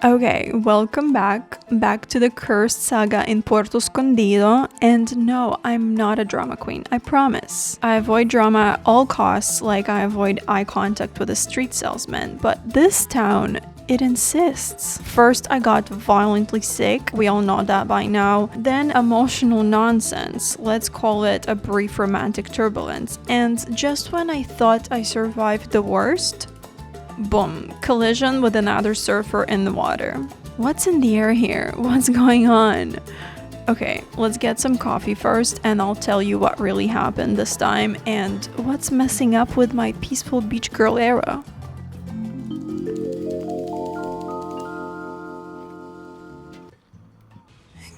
Okay, welcome back to the cursed saga in Puerto Escondido. And no, I'm not a drama queen, I promise. I avoid drama at all costs, like I avoid eye contact with a street salesman. But this town, it insists. First, I got violently sick. We all know that by now. Then, emotional nonsense. Let's call it a brief romantic turbulence. And just when I thought I survived the worst, boom, collision with another surfer in the water. What's in the air here? What's going on? Okay, let's get some coffee first and I'll tell you what really happened this time and what's messing up with my peaceful beach girl era.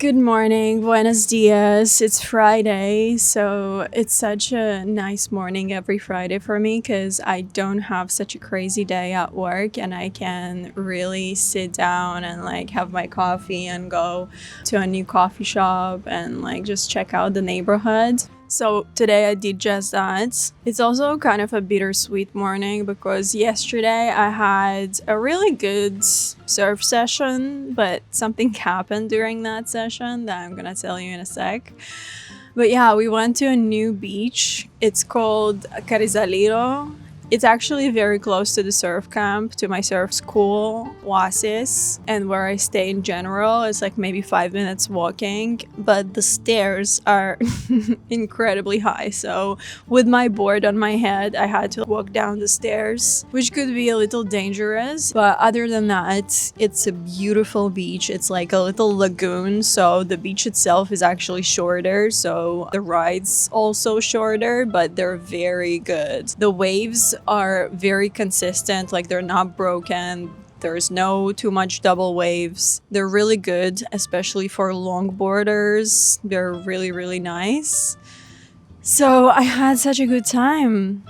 Good morning, buenos dias. It's Friday, so it's such a nice morning every Friday for me because I don't have such a crazy day at work and I can really sit down and have my coffee and go to a new coffee shop and just check out the neighborhood. So today I did just that. It's also kind of a bittersweet morning because yesterday I had a really good surf session, but something happened during that session that I'm gonna tell you in a sec. But yeah, we went to a new beach. It's called Carrizalillo. It's actually very close to the surf camp, to my surf school, Oasis, and where I stay in general. It's maybe 5 minutes walking, but the stairs are incredibly high. So with my board on my head, I had to walk down the stairs, which could be a little dangerous. But other than that, it's a beautiful beach. It's like a little lagoon. So the beach itself is actually shorter. So the rides also shorter, but they're very good. The waves are very consistent, they're not broken. There's no too much double waves. They're really good, especially for longboarders. They're really, really nice. So I had such a good time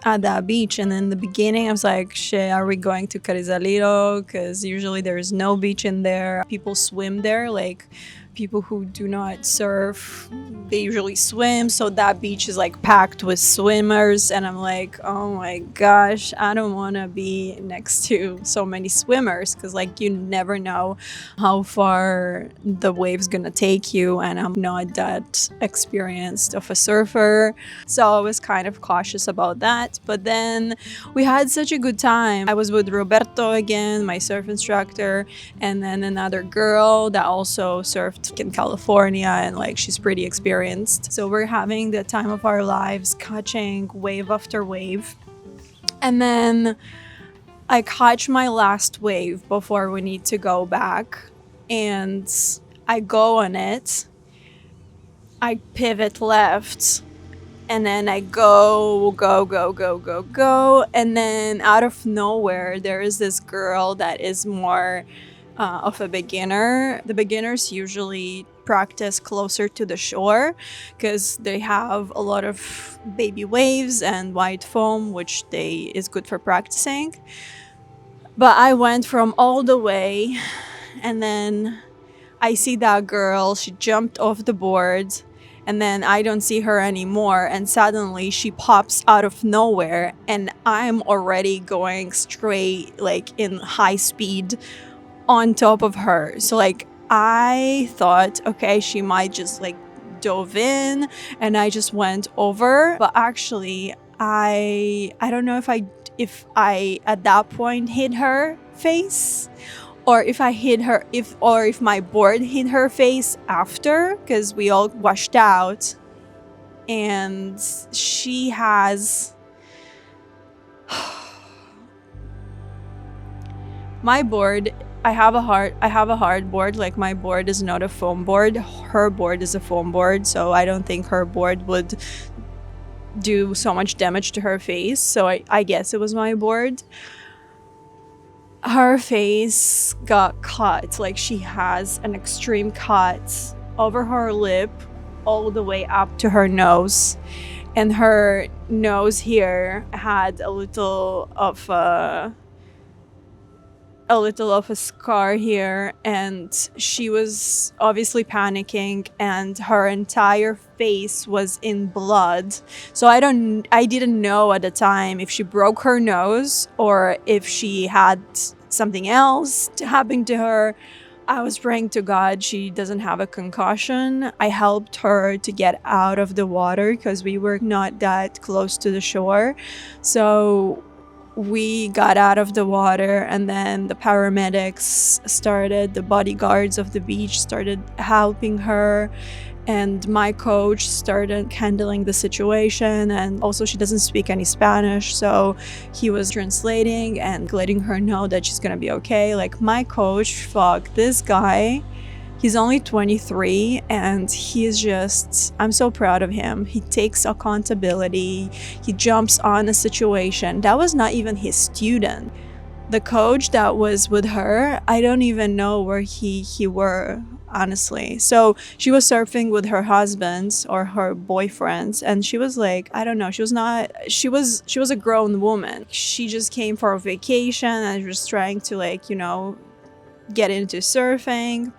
at that beach, and in the beginning I was like, shit, are we going to Carrizalillo? Because usually there's no beach in there. People swim there, people who do not surf, they usually swim, so that beach is packed with swimmers, and I'm like, oh my gosh, I don't want to be next to so many swimmers because you never know how far the wave's gonna take you, and I'm not that experienced of a surfer, so I was kind of cautious about that. But then we had such a good time. I was with Roberto again, my surf instructor, and then another girl that also surfed in California, and she's pretty experienced. So we're having the time of our lives, catching wave after wave. And then I catch my last wave before we need to go back, and I go on it. I pivot left, and then I go, and then out of nowhere there is this girl that is more of a beginner. The beginners usually practice closer to the shore because they have a lot of baby waves and white foam, which is good for practicing. But I went from all the way, and then I see that girl. She jumped off the board, and then I don't see her anymore, and suddenly she pops out of nowhere, and I'm already going straight in high speed on top of her. So I thought, okay, she might just dove in, and I just went over. But actually I don't know if I at that point hit her face, or if I hit her, if my board hit her face after, because we all washed out, and she has my board. I have a hard board. My board is not a foam board. Her board is a foam board, so I don't think her board would do so much damage to her face. So I guess it was my board. Her face got cut. She has an extreme cut over her lip all the way up to her nose. And her nose here had a little of a scar here, and she was obviously panicking, and her entire face was in blood. So I didn't know at the time if she broke her nose or if she had something else happening to her. I was praying to God she doesn't have a concussion. I helped her to get out of the water because we were not that close to the shore. So we got out of the water, and then the paramedics started, the bodyguards of the beach started helping her, and my coach started handling the situation. And also, she doesn't speak any Spanish, so he was translating and letting her know that she's gonna be okay. Like, my coach, fuck, this guy, he's only 23, and he's just, I'm so proud of him. He takes accountability. He jumps on a situation. That was not even his student. The coach that was with her, I don't even know where he were, honestly. So she was surfing with her husbands or her boyfriends, and she was like, I don't know, she was a grown woman. She just came for a vacation and was trying to, like, you know, get into surfing.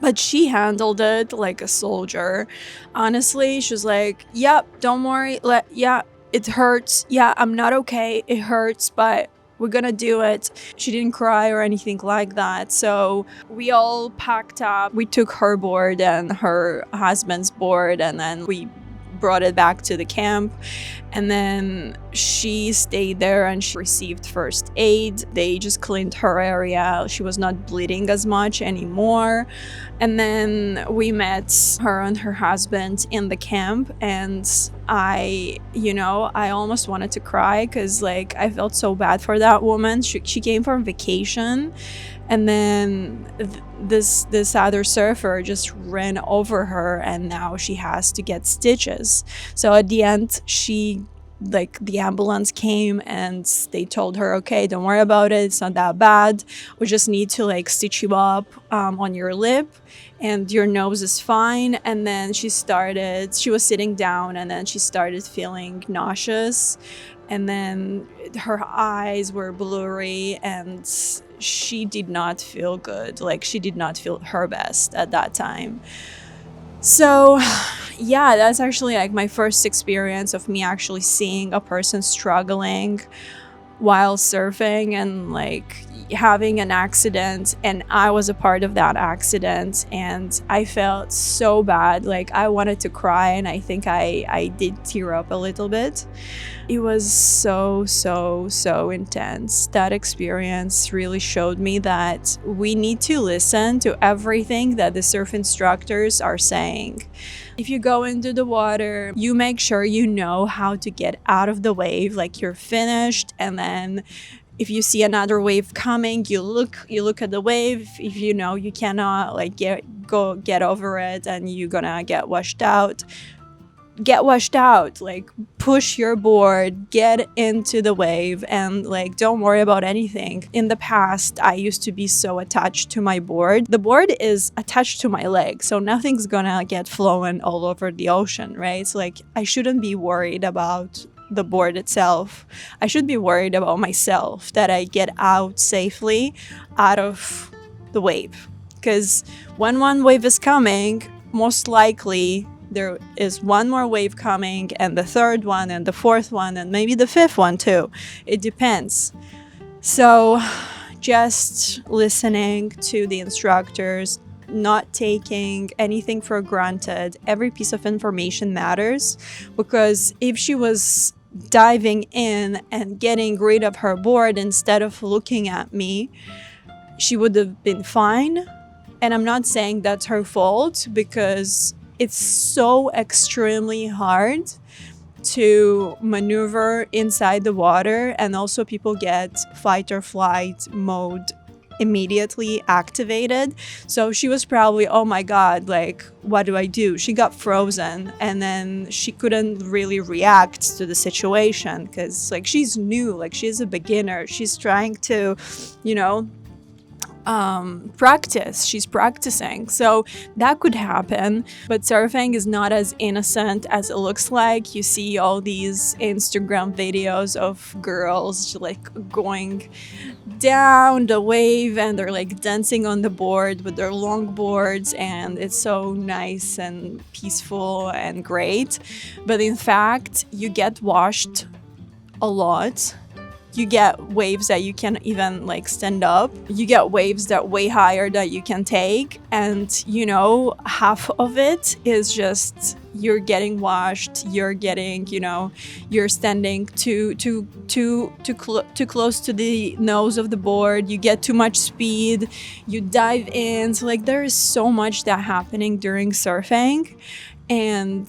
But she handled it like a soldier. Honestly, she was like, yep, don't worry. Yeah, it hurts. Yeah, I'm not okay. It hurts, but we're gonna do it. She didn't cry or anything like that. So we all packed up. We took her board and her husband's board, and then we brought it back to the camp. And then she stayed there and she received first aid. They just cleaned her area. She was not bleeding as much anymore. And then we met her and her husband in the camp, and I almost wanted to cry because, like, I felt so bad for that woman. She came from vacation, and then this other surfer just ran over her, and now she has to get stitches. So at the end, the ambulance came and they told her, okay, don't worry about it, it's not that bad, we just need to, like, stitch you up on your lip, and your nose is fine. And then she was sitting down, and then she started feeling nauseous, and then her eyes were blurry, and she did not feel good. Like, she did not feel her best at that time. So yeah, that's actually, like, my first experience of me actually seeing a person struggling while surfing and, like, having an accident. And I was a part of that accident, and I felt so bad. Like, I wanted to cry, and I think I did tear up a little bit. It was so intense. That experience really showed me that we need to listen to everything that the surf instructors are saying. If you go into the water, you make sure you know how to get out of the wave, like, you're finished. And then if you see another wave coming, you look at the wave. If you know you cannot, like, get over it and you're gonna get washed out, like, push your board, get into the wave, and, like, don't worry about anything. In the past, I used to be so attached to my board. The board is attached to my leg, so nothing's gonna get flown all over the ocean, right? So, like, I shouldn't be worried about the board itself. I should be worried about myself, that I get out safely out of the wave. Because when one wave is coming, most likely there is one more wave coming, and the third one, and the fourth one, and maybe the fifth one too. It depends. So just listening to the instructors, not taking anything for granted. Every piece of information matters, because if she was diving in and getting rid of her board instead of looking at me, she would have been fine. And I'm not saying that's her fault, because it's so extremely hard to maneuver inside the water, and also people get fight or flight mode immediately activated. So she was probably, oh my god, like, what do I do? She got frozen, and then she couldn't really react to the situation because, like, she's new, like, she's a beginner. She's trying to, practice. She's practicing. So that could happen. But surfing is not as innocent as it looks like. You see all these Instagram videos of girls, like, going down the wave, and they're, like, dancing on the board with their long boards, and it's so nice and peaceful and great. But in fact, you get washed a lot. you get waves that you can't even like stand up. You get waves that way higher that you can take, and you know, half of it is just you're getting washed, you're getting, you know, you're standing too close to the nose of the board, you get too much speed, you dive in. So like there is so much that happening during surfing. And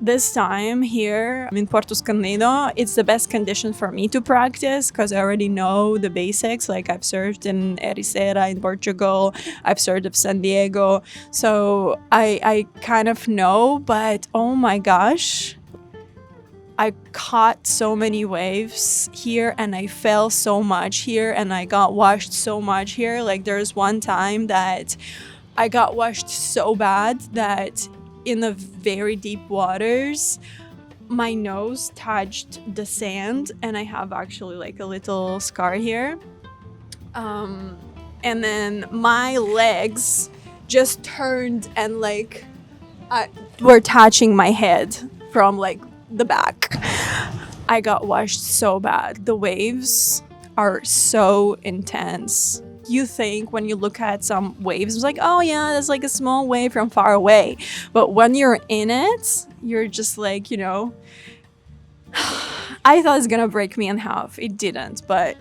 this time here in Puerto Escondido, it's the best condition for me to practice because I already know the basics. Like I've surfed in Ericeira in Portugal, I've surfed in San Diego, so I kind of know. But oh my gosh, I caught so many waves here, and I fell so much here, and I got washed so much here. Like there's one time that I got washed so bad that in the very deep waters, my nose touched the sand, and I have actually like a little scar here. And then my legs just turned and like were touching my head from like the back. I got washed so bad. The waves are so intense. You think when you look at some waves, it's like, oh yeah, that's like a small wave from far away. But when you're in it, you're just like, you know, I thought it's gonna break me in half. It didn't, but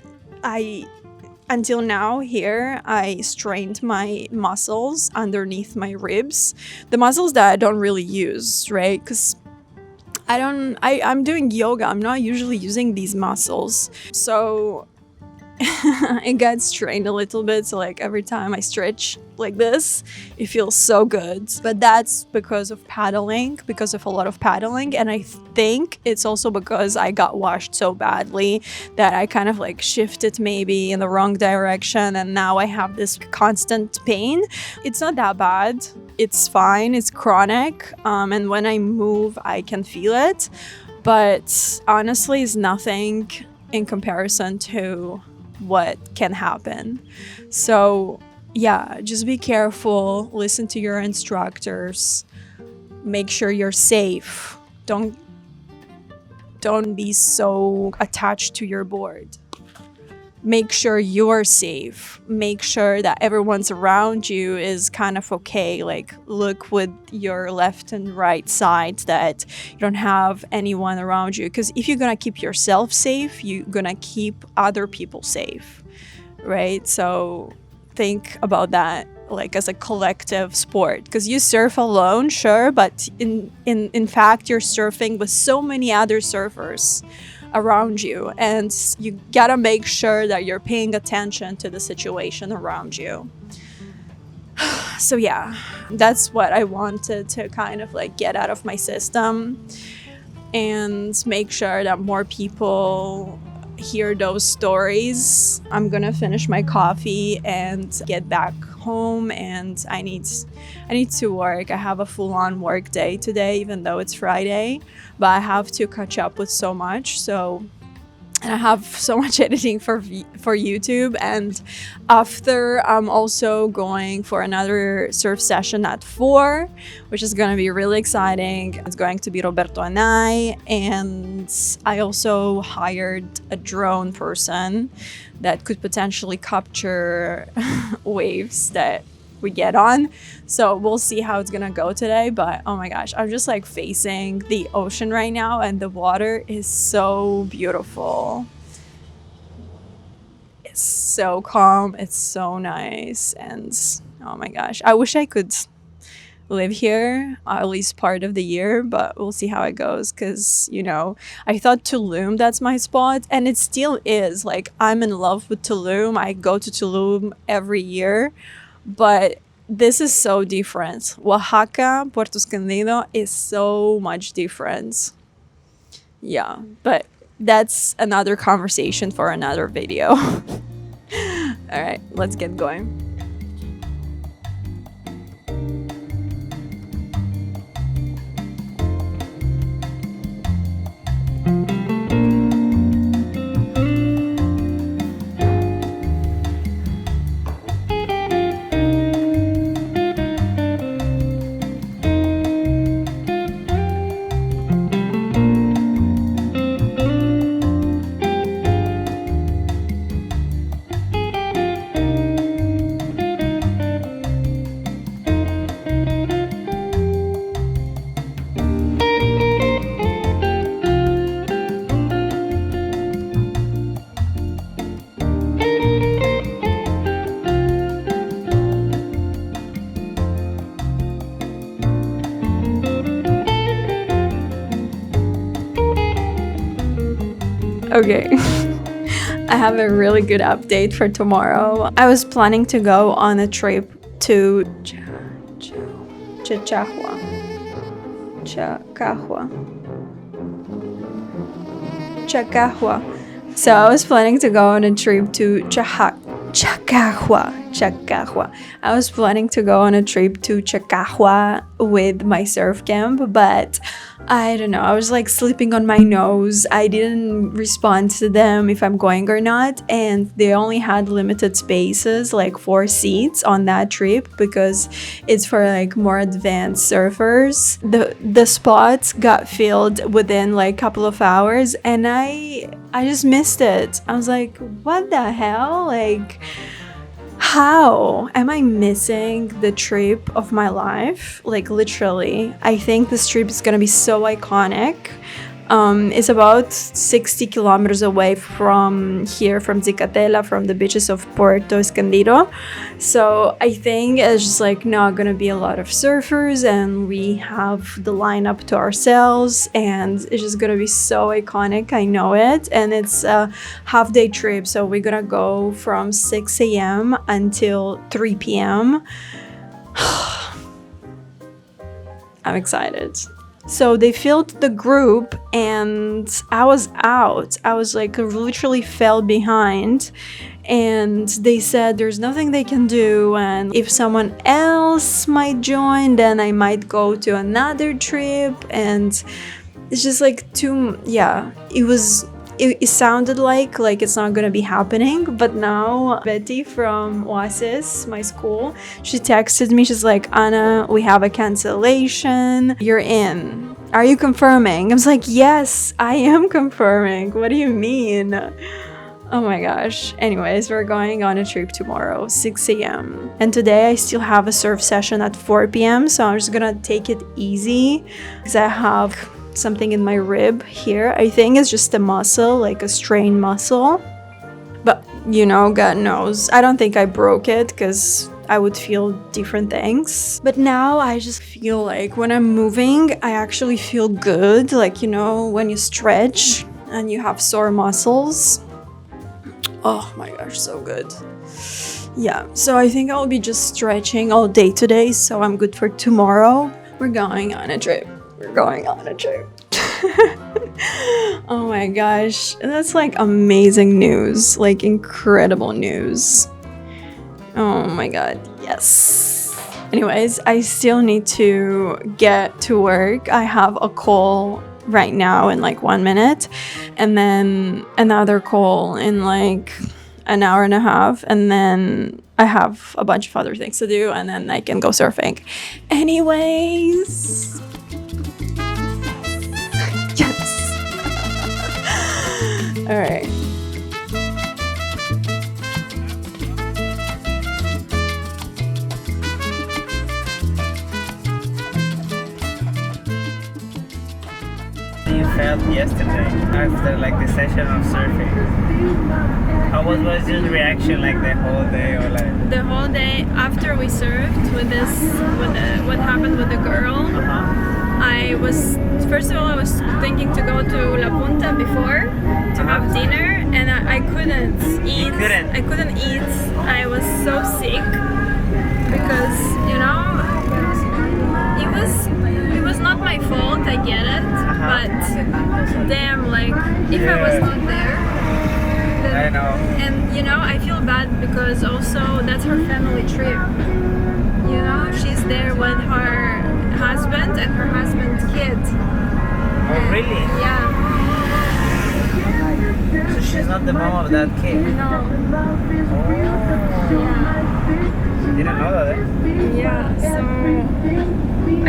until now here, I strained my muscles underneath my ribs. The muscles that I don't really use, right? Because I'm doing yoga. I'm not usually using these muscles. So it got strained a little bit, so like every time I stretch like this, it feels so good. But that's because of paddling, because of a lot of paddling, and I think it's also because I got washed so badly that I kind of like shifted maybe in the wrong direction, and now I have this constant pain. It's not that bad, it's fine, it's chronic, and when I move I can feel it, but honestly it's nothing in comparison to what can happen. So yeah, just be careful, listen to your instructors, make sure you're safe. Don't be so attached to your board. Make sure you're safe. Make sure that everyone's around you is kind of okay. Like look with your left and right sides that you don't have anyone around you. Because if you're gonna keep yourself safe, you're gonna keep other people safe, right? So think about that like as a collective sport. Because you surf alone, sure, but in fact you're surfing with so many other surfers around you, and you gotta make sure that you're paying attention to the situation around you. So yeah, that's what I wanted to kind of like get out of my system and make sure that more people hear those stories. I'm gonna finish my coffee and get back home, and I need to work. I have a full-on work day today, even though it's Friday, but I have to catch up with so much. And I have so much editing for YouTube, and after I'm also going for another surf session at 4, which is going to be really exciting. It's going to be Roberto and I also hired a drone person that could potentially capture waves that we get on. So we'll see how it's gonna go today, but oh my gosh, I'm just like facing the ocean right now, and the water is so beautiful. It's so calm, it's so nice, and oh my gosh, I wish I could live here at least part of the year, but we'll see how it goes. Because, you know, I thought Tulum, that's my spot, and it still is. Like, I'm in love with Tulum. I go to Tulum every year, but this is so different. Oaxaca, Puerto Escondido is so much different. Yeah, but that's another conversation for another video. All right, let's get going. Okay. I have a really good update for tomorrow. I was planning to go on a trip to Chacahua. So I was planning to go on a trip to Chacahua. I was planning to go on a trip to Chacahua with my surf camp, but I don't know. I was like sleeping on my nose. I didn't respond to them if I'm going or not, and they only had limited spaces, like 4 seats on that trip because it's for like more advanced surfers. The spots got filled within like a couple of hours, and I just missed it. I was like, what the hell? Like, how am I missing the trip of my life? Like, literally. I think this trip is gonna be so iconic. It's about 60 kilometers away from here, from Zicatela, from the beaches of Puerto Escondido. So I think it's just like not gonna be a lot of surfers, and we have the lineup to ourselves, and it's just gonna be so iconic. I know it. And it's a half-day trip, so we're gonna go from 6 a.m. until 3 p.m. I'm excited. So they filled the group and I was out. I was like literally fell behind, and they said there's nothing they can do, and if someone else might join, then I might go to another trip. And it's just like it sounded like it's not gonna be happening. But now Betty from Oasis, my school, she texted me. She's like, Anna, we have a cancellation. You're in. Are you confirming? I was like, yes, I am confirming. What do you mean? Oh my gosh. Anyways, we're going on a trip tomorrow, 6 a.m. And today I still have a surf session at 4 p.m. So I'm just gonna take it easy because I have something in my rib here. I think it's just a muscle, like a strained muscle. But, God knows. I don't think I broke it because I would feel different things. But now I just feel like when I'm moving, I actually feel good. Like, when you stretch and you have sore muscles. Oh my gosh, so good. Yeah, so I think I'll be just stretching all day today, so I'm good for tomorrow. We're going on a trip. Oh my gosh, that's like amazing news, like incredible news. Oh my god, yes. Anyways, I still need to get to work. I have a call right now in like 1 minute, and then another call in like an hour and a half, and then I have a bunch of other things to do, and then I can go surfing. Anyways, yes. All right. You felt yesterday after like the session of surfing? How was your reaction like the whole day, or like the whole day after we surfed with what happened with the girl? I was thinking to go to La Punta before to have dinner, and I couldn't eat. I couldn't eat. I was so sick because it was not my fault. I get it, but damn, like if I was not there, then, I know. And I feel bad because also that's her family trip. She's there with her husband and her husband's kids. Oh, really? Yeah. So she's not the mom of that kid? No. Oh. Yeah. Didn't know that, eh? Yeah. So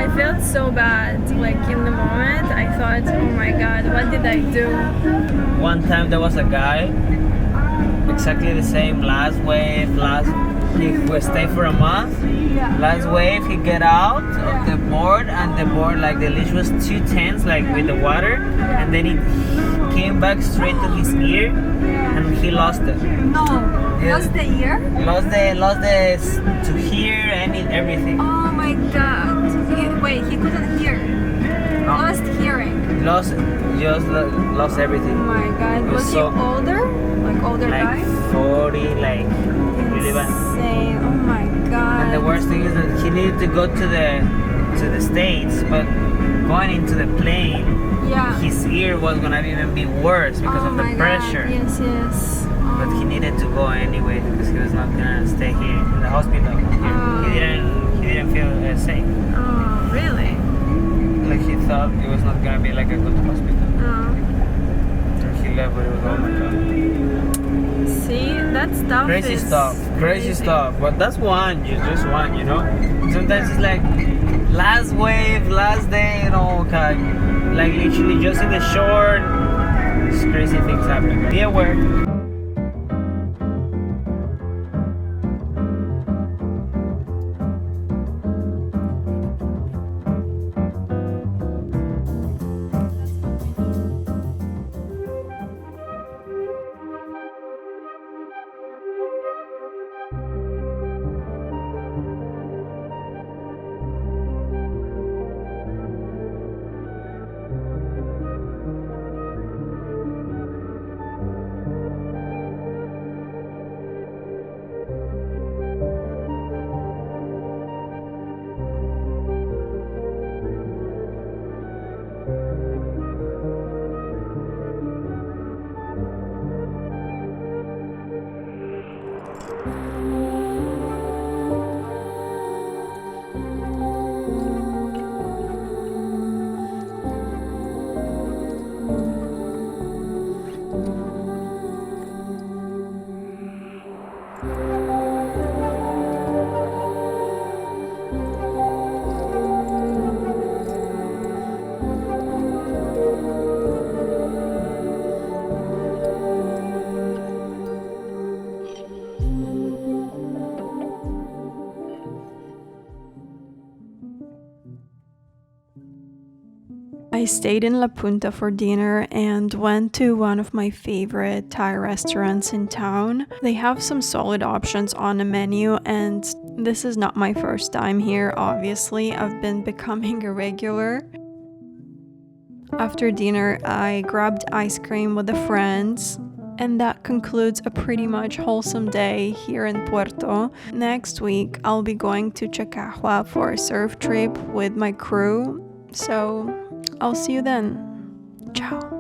I felt so bad. Like in the moment, I thought, oh my god, what did I do? One time there was a guy, exactly the same, last wave, he would stay for a month. Last wave, he get out of the board, and the board, like the leash was too tense, like with the water, and then it came back straight to his ear, and he lost it. No. Yeah. Lost the ear? Lost the to hear and everything. Oh my god. Wait, he couldn't hear. lost hearing. Lost everything. Oh my god. It was Was he so- older? Like older Like guy? 40, like really bad. Insane. Oh my god. And the worst thing is that he needed to go to the States, but going into the plane, Yeah. his ear was gonna even be worse because Oh of the my pressure. God. Yes, yes. But he needed to go anyway because he was not gonna stay here in the hospital. Oh. He didn't feel safe. Oh, really? Like he thought it was not gonna be like a good hospital. Oh. And he left, but it was, oh my god. See, that stuff Crazy is stuff, crazy stuff. But that's just one, you know. Sometimes it's like last wave, last day, you know, like literally just in the shore, just crazy things happen. Be aware. I stayed in La Punta for dinner and went to one of my favorite Thai restaurants in town. They have some solid options on the menu, and this is not my first time here, obviously. I've been becoming a regular. After dinner, I grabbed ice cream with the friends. And that concludes a pretty much wholesome day here in Puerto. Next week, I'll be going to Chacahua for a surf trip with my crew. So I'll see you then. Ciao.